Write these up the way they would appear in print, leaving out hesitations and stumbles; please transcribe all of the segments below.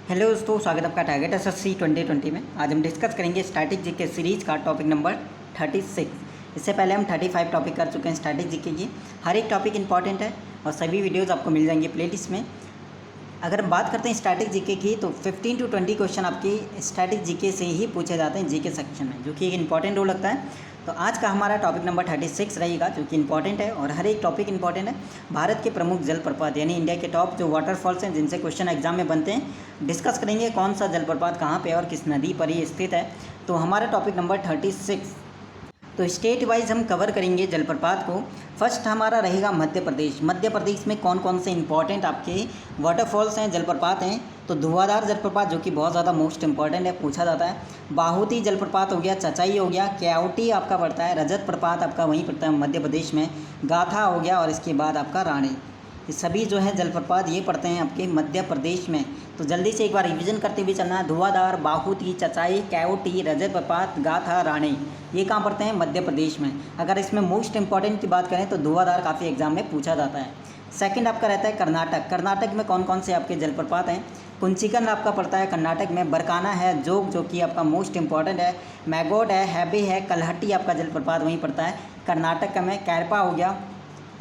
Hello दोस्तों, स्वागत है आपका टारगेट एसएससी 2020 में। आज हम डिस्कस करेंगे स्टैटिक जीके सीरीज़ का टॉपिक नंबर 36। इससे पहले हम 35 टॉपिक कर चुके हैं स्टैटिक जीके की। हर एक टॉपिक इंपॉर्टेंट है और सभी वीडियोस आपको मिल जाएंगे प्लेलिस्ट में। अगर हम बात करते हैं स्टैटिक जीके की तो 15 to 20 क्वेश्चन आपके स्टैटिक जीके से ही पूछे जाते हैं जीके सेक्शन में, जो कि एक इंपॉर्टेंट रोल लगता है। तो आज का हमारा टॉपिक नंबर 36 रहेगा, जो कि इंपॉर्टेंट है और हर एक टॉपिक इंपॉर्टेंट है। भारत के प्रमुख जलप्रपात यानी इंडिया के टॉप जो वाटरफॉल्स हैं जिनसे क्वेश्चन एग्जाम में बनते हैं, डिस्कस करेंगे कौन सा जलप्रपात कहाँ पे और किस नदी पर ये स्थित है। तो हमारा टॉपिक नंबर 36। तो स्टेट वाइज हम कवर करेंगे जलप्रपात को। फर्स्ट हमारा रहेगा मध्य प्रदेश। मध्य प्रदेश में कौन कौन से इंपॉर्टेंट आपके वाटरफॉल्स हैं, जलप्रपात हैं। तो धुआंधार जलप्रपात जो कि बहुत ज़्यादा मोस्ट इंपॉर्टेंट है, पूछा जाता है। बाहुती जलप्रपात हो गया, चचाई हो गया, क्यावटी आपका पड़ता है, रजत प्रपात आपका वहीं पड़ता है मध्य प्रदेश में, गाथा हो गया और इसके बाद आपका रानी। ये सभी जो है जलप्रपात ये पड़ते हैं आपके मध्य प्रदेश में। तो जल्दी से एक बार रिवीजन करते हुए चलना है। धुआंधार, बाहुती, चचाई, कैवटी, रजत प्रपात, गाथा, रानी, ये कहाँ पड़ते हैं? मध्य प्रदेश में। अगर इसमें मोस्ट इंपॉर्टेंट की बात करें तो धुआंधार काफ़ी एग्जाम में पूछा जाता है। सेकंड आपका रहता है कर्नाटक। कर्नाटक में कौन कौन से आपके जलप्रपात हैं? कुंचिकन आपका पड़ता है कर्नाटक में, बरकाना है, जोग जो कि आपका मोस्ट इंपॉर्टेंट है, मैगोड है, हैबे है, कलहट्टी आपका जलप्रपात वहीं पड़ता है कर्नाटक में, कैरपा हो गया।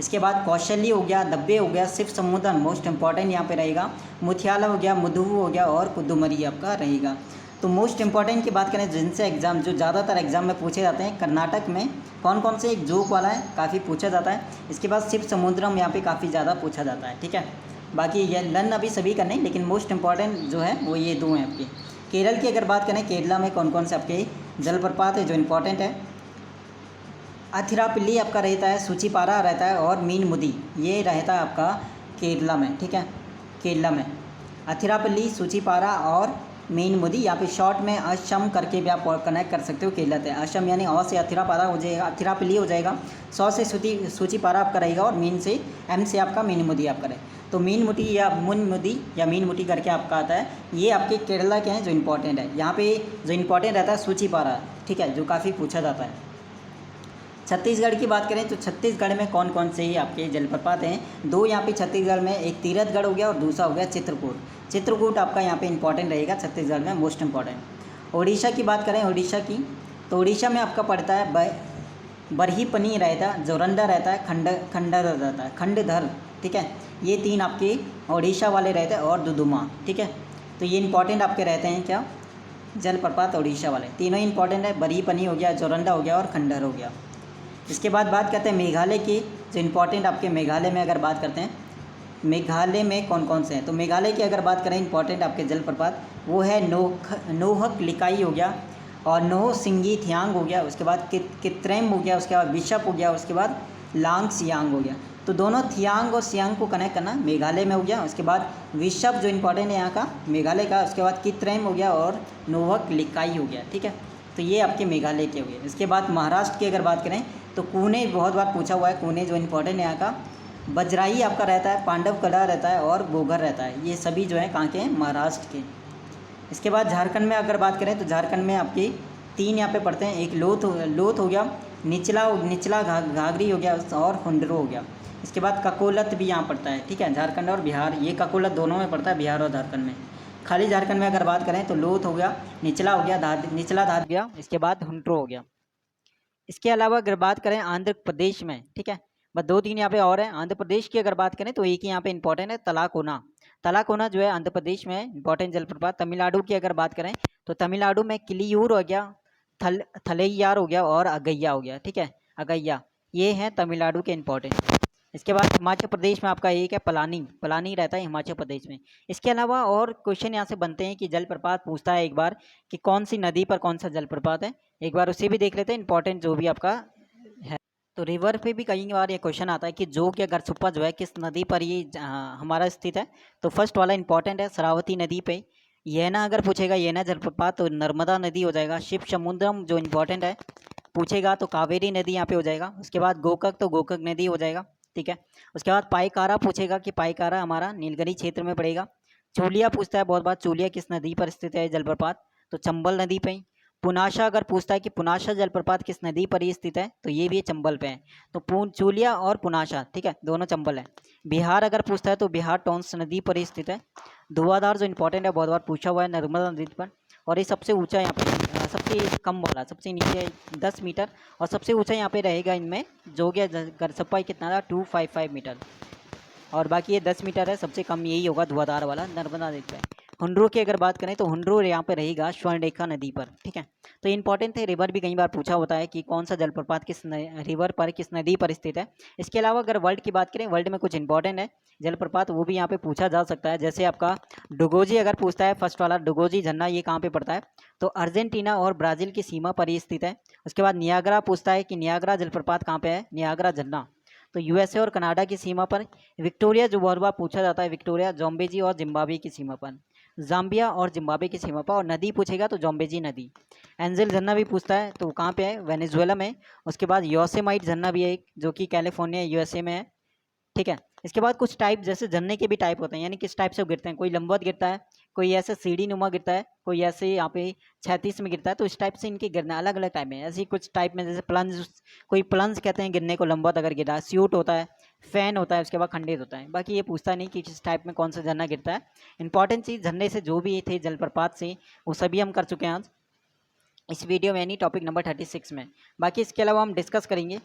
इसके बाद कौशली हो गया, दब्बे हो गया, शिव समुद्रन मोस्ट इंपॉर्टेंट यहाँ पे रहेगा, मुथियाला हो गया, मुदुहु हो गया और कुदुमरी आपका रहेगा। तो मोस्ट इंपॉर्टेंट की बात करें जिनसे एग्जाम जो ज़्यादातर एग्जाम में पूछे जाते हैं, कर्नाटक में कौन कौन से? एक जोक वाला है, काफ़ी पूछा जाता है। इसके बाद शिव समुद्रम यहाँ पे काफ़ी ज़्यादा पूछा जाता है, ठीक है। बाकी ये लन अभी सभी का नहीं, लेकिन मोस्ट इंपॉर्टेंट जो है वो ये दो हैं आपके। केरल की अगर बात करें, केरला में कौन कौन से आपके जलप्रपात है जो इंपॉर्टेंट है? अथिरापल्ली आपका रहता है, सूचीपारा रहता है और मीनमुदी, ये रहता है आपका केरला में, ठीक है। केरला में अथिरापल्ली, सूचीपारा और मीनमुदी, यहाँ पे शॉर्ट में असम करके भी आप कनेक्ट कर सकते हो केरला से। असम यानी अ से अथिरापारा हो जाएगा, अथिरापल्ली हो जाएगा, सौ से सूचीपारा आपका रहेगा और मीन से एम से आपका मीनमुदी आपका रहे। तो मीनमुदी या मुनमुदी या मीनमुदी करके आपका आता है। ये आपके केरला के हैं जो इंपॉर्टेंट है। यहाँ पे जो इंपॉर्टेंट रहता है सूचीपारा, ठीक है, जो काफ़ी पूछा जाता है। छत्तीसगढ़ की बात करें तो छत्तीसगढ़ में कौन कौन से आपके जलप्रपात हैं? दो यहाँ पे छत्तीसगढ़ में, एक तीरथगढ़ हो गया और दूसरा हो गया चित्रकूट। चित्रकूट आपका यहाँ पे इंपॉर्टेंट रहेगा छत्तीसगढ़ में, मोस्ट इंपॉर्टेंट। उड़ीसा की बात करें, उड़ीसा की तो उड़ीसा में आपका पड़ता है बरहीपनी रहता है, जोरंडा रहता है, खंडर रहता है, खंडधर, ठीक है। ये तीन आपके उड़ीसा वाले रहते हैं और दुदुमा, ठीक है। तो ये इंपॉर्टेंट आपके रहते हैं क्या? जलप्रपात उड़ीसा वाले तीनों ही इंपॉर्टेंट है। बरहीपनी हो गया, जोरंडा हो गया और खंडर हो गया। इसके बाद बात करते हैं मेघालय की, जो इंपॉर्टेंट आपके मेघालय में अगर बात करते हैं, मेघालय में कौन कौन से हैं? तो मेघालय की अगर बात करें इंपॉर्टेंट आपके जलप्रपात, वो है नोहक लिकाई हो गया और नोह सिंगी थियांग हो गया, उसके बाद कित्रेम हो गया, उसके बाद बिशप हो गया, उसके बाद लांग सियांग हो गया। तो दोनों थियांग और सियांग को कनेक्ट करना, मेघालय में हो गया। उसके बाद विशप जो इंपॉर्टेंट है यहाँ का मेघालय का, उसके बाद कित्रेम हो गया और नोहक लिकाई हो गया, ठीक है। तो ये आपके मेघालय के हो गए। इसके बाद महाराष्ट्र की अगर बात करें तो पुणे बहुत बार पूछा हुआ है, पुणे जो इंपॉर्टेंट है यहाँ का, बजराई आपका रहता है, पांडव कला रहता है और गोगर रहता है। ये सभी जो है कहाँ के हैं? महाराष्ट्र के। इसके बाद झारखंड में अगर बात करें तो झारखंड में आपके तीन यहाँ पे पड़ते हैं, एक लोथ हो गया, निचला घाघरी हो गया और हुंडरो हो गया। इसके बाद ककोलत भी यहाँ पड़ता है, ठीक है। झारखंड और बिहार, ये ककोलत दोनों में पड़ता है, बिहार और झारखंड में। खाली झारखंड में अगर बात करें तो लोथ हो गया, निचला हो गया, निचला धार गया, इसके बाद हुंड्रो हो गया। इसके अलावा अगर बात करें आंध्र प्रदेश में, ठीक है, बस दो तीन यहाँ पे और हैं। आंध्र प्रदेश की अगर बात करें तो एक ही यहाँ पे इंपॉर्टेंट है, तलाकोना। तलाकोना जो है आंध्र प्रदेश में इंपॉर्टेंट जलप्रपात। तमिलनाडु की अगर बात करें तो तमिलनाडु में किलियूर हो गया, थलैयार हो गया और अगैया हो गया, ठीक है, अगैया, ये हैं तमिलनाडु के इंपॉर्टेंट। इसके बाद हिमाचल प्रदेश में आपका एक है पलानी, पलानी रहता है हिमाचल प्रदेश में। इसके अलावा और क्वेश्चन यहाँ से बनते हैं कि जलप्रपात पूछता है एक बार कि कौन सी नदी पर कौन सा जलप्रपात है, एक बार उसे भी देख लेते हैं, इंपॉर्टेंट जो भी आपका है। तो रिवर पे भी कई बार ये क्वेश्चन आता है कि जोग या गरसुप्पा जो है किस नदी पर ये हमारा स्थित है। तो फर्स्ट वाला इंपॉर्टेंट है, शरावती नदी पे। येना अगर पूछेगा, येना जलप्रपात तो नर्मदा नदी हो जाएगा। शिव समुद्रम जो इंपॉर्टेंट है पूछेगा तो कावेरी नदी यहाँ पे हो जाएगा। उसके बाद गोकक तो गोकक नदी हो जाएगा, ठीक है। उसके बाद पाईकारा पूछेगा कि पाईकारा हमारा नीलगिरी क्षेत्र में पड़ेगा। चूलिया पूछता है बहुत बार, चूलिया किस नदी पर स्थित है जलप्रपात? तो चंबल नदी पे। पुनाशा अगर पूछता है कि पुनाशा जलप्रपात किस नदी पर ही स्थित है, तो ये भी चंबल पे है। तो पूंचूलिया और पुनाशा, ठीक है, दोनों चंबल है। बिहार अगर पूछता है तो बिहार टोंस नदी पर ही स्थित है। धुआंधार जो इंपॉर्टेंट है, बहुत बार पूछा हुआ है, नर्मदा नदी पर। और ये सबसे ऊंचा यहाँ पे सबसे कम वाला, सबसे नीचे 10 मीटर, और सबसे ऊंचा यहाँ पे रहेगा इनमें जो गया गरसप्पा कितना था 255 मीटर, और बाकी ये 10 मीटर है। सबसे कम यही होगा धुआंधार वाला, नर्मदा नदी पर। हुंड्रू की अगर बात करें तो हुंड्रू यहाँ पे रहेगा स्वर्णरेखा नदी पर, ठीक है। तो इंपॉर्टेंट है, रिवर भी कई बार पूछा होता है कि कौन सा जलप्रपात किस रिवर पर, किस नदी पर स्थित है। इसके अलावा अगर वर्ल्ड की बात करें, वर्ल्ड में कुछ इंपॉर्टेंट है जलप्रपात, वो भी यहाँ पे पूछा जा सकता है। जैसे आपका डुगोजी अगर पूछता है, फर्स्ट वाला डुगोजी झरना, ये कहाँ पे पड़ता है, तो अर्जेंटीना और ब्राज़ील की सीमा पर ही स्थित है। उसके बाद नियाग्रा पूछता है कि नियाग्रा जलप्रपात कहाँ पे है, नियाग्रा झरना, तो यूएसए और कनाडा की सीमा पर। विक्टोरिया जो बहुत बार पूछा जाता है, विक्टोरिया जोम्बेजी और जिम्बाब्वे की सीमा पर, जाम्बिया और जिम्बाब्वे की सीमा पर। और नदी पूछेगा तो जोम्बेजी नदी। एंजल झरना भी पूछता है, तो कहाँ पे है, वेनेजुएला में। उसके बाद योसेमाइट झरना भी है एक, जो कि कैलिफोर्निया यूएसए में है, ठीक है। इसके बाद कुछ टाइप, जैसे झरने के भी टाइप होते हैं, यानी किस टाइप से गिरते हैं, कोई लंबवत गिरता है, कोई ऐसे सीढ़ी नुमा गिरता है, कोई ऐसे यहाँ पे 36 में गिरता है। तो इस टाइप से इनके गिरना अलग अलग टाइप में। ऐसे ही कुछ टाइप में, जैसे प्लंज, कोई प्लंज कहते हैं गिरने को, लंबवत अगर गिरा, स्यूट होता है, फैन होता है, उसके बाद खंडित होता है। बाकी ये पूछता नहीं कि किस टाइप में कौन सा झरना गिरता है। इंपॉर्टेंट चीज़, झरने से जो भी थे जलप्रपात से, वो सभी हम कर चुके हैं आज इस वीडियो में, यानी टॉपिक नंबर 36 में। बाकी इसके अलावा हम डिस्कस करेंगे।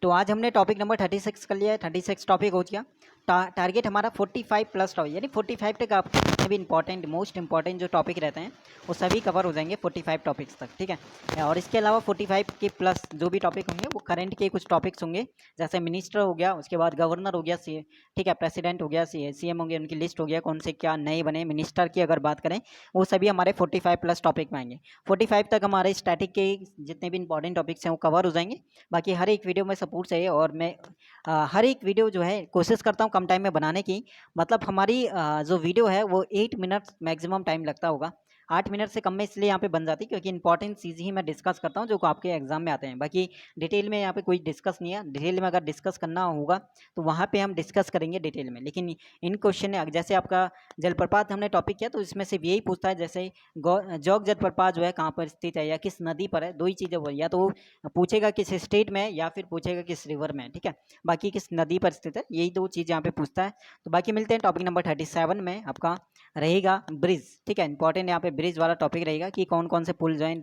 तो आज हमने टॉपिक नंबर 36 कर लिया है, 36 टॉपिक हो गया। टारगेट हमारा 45 प्लस टॉपिक, यानी 45 तक आप जितने भी इंपॉर्टेंट, मोस्ट इंपॉर्टेंट जो टॉपिक रहते हैं वो सभी कवर हो जाएंगे 45 टॉपिक्स तक, ठीक है। और इसके अलावा 45 के प्लस जो भी टॉपिक होंगे वो करंट के कुछ टॉपिक्स होंगे, जैसे मिनिस्टर हो गया, उसके बाद गवर्नर हो गया, ठीक है, प्रेसिडेंट हो गया, सीएम होंगे, उनकी लिस्ट हो गया, कौन से क्या नए बने मिनिस्टर की अगर बात करें, वो सभी हमारे 45 प्लस टॉपिक में आएंगे। 45 तक हमारे स्टैटिक के जितने भी इंपॉर्टेंट टॉपिक्स हैं वो कवर हो जाएंगे। बाकी हर एक वीडियो में सपोर्ट चाहिए, और मैं हर एक वीडियो जो है कोशिश करता हूँ कम टाइम में बनाने की। मतलब हमारी जो वीडियो है वो 8 मिनट मैक्सिमम टाइम लगता होगा, 8 मिनट से कम में इसलिए यहाँ पे बन जाती है क्योंकि इंपॉर्टेंट चीज़ ही मैं डिस्कस करता हूँ जो आपके एग्जाम में आते हैं। बाकी डिटेल में यहाँ पे कोई डिस्कस नहीं है। डिटेल में अगर डिस्कस करना होगा तो वहाँ पे हम डिस्कस करेंगे डिटेल में। लेकिन इन क्वेश्चन, जैसे आपका जलप्रपात हमने टॉपिक किया तो इसमें सिर्फ यही पूछता है, जैसे जौग जलप्रपात जो है कहाँ पर स्थित है या किस नदी पर है, दो ही चीज़ें बोल, या तो पूछेगा किस स्टेट में या फिर पूछेगा किस रिवर में, ठीक है। बाकी किस नदी पर स्थित है, यही दो चीज़ यहाँ पे पूछता है। तो बाकी मिलते हैं टॉपिक नंबर 37 में। आपका रहेगा ब्रिज, ठीक है। इंपॉर्टेंट यहाँ पे ब्रिज वाला टॉपिक रहेगा कि कौन कौन से पुल जो है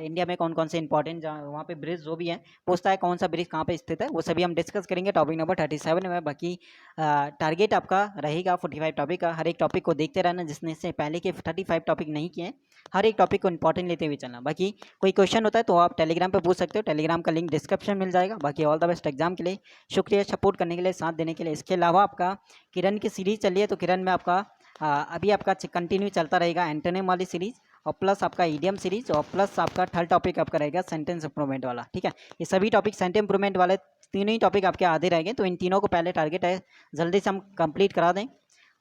इंडिया में, कौन कौन से इंपॉर्टेंट वहाँ पे ब्रिज जो भी है, पूछता है कौन सा ब्रिज कहाँ पे स्थित है, वो सभी हम डिस्कस करेंगे टॉपिक नंबर 37 में। बाकी टारगेट आपका रहेगा 45 टॉपिक का। हर एक टॉपिक को देखते रहना, जिसने से पहले के 35 टॉपिक नहीं किए, हर एक टॉपिक को इंपॉर्टेंट लेते हुए चलना। बाकी कोई क्वेश्चन होता है तो आप टेलीग्राम पे पूछ सकते हो, टेलीग्राम का लिंक डिस्क्रिप्शन मिल जाएगा। बाकी ऑल द बेस्ट एग्जाम के लिए, शुक्रिया सपोर्ट करने के लिए, साथ देने के लिए। इसके अलावा आपका किरण की सीरीज चलिए, तो किरण में आपका अभी आपका कंटिन्यू चलता रहेगा एंटोनिम वाली सीरीज, और प्लस आपका ईडियम सीरीज, और प्लस आपका थर्ड टॉपिक आपका रहेगा सेंटेंस इंप्रूवमेंट वाला, ठीक है। ये सभी टॉपिक सेंटेंस इंप्रूवमेंट वाले तीनों ही टॉपिक आपके आधे रहेंगे, तो इन तीनों को पहले टारगेट है जल्दी से हम कंप्लीट करा दें।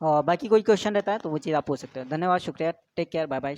और बाकी कोई क्वेश्चन रहता है तो वो चीज़ आप पूछ सकते हो। धन्यवाद, शुक्रिया, टेक केयर, बाय बाय।